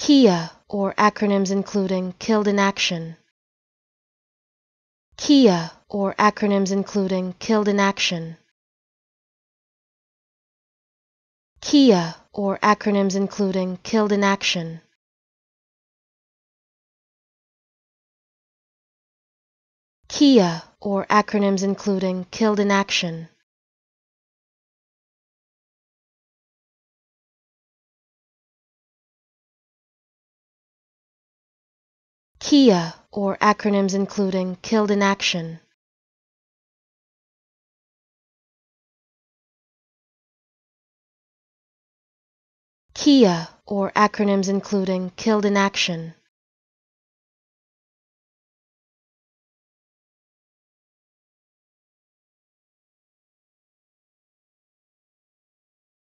KIA, or acronyms including Killed in Action. KIA, or acronyms including Killed in Action. KIA, or acronyms including Killed in Action. KIA, or acronyms including Killed in Action. KIA, or acronyms including Killed in Action. KIA, or acronyms including Killed in Action.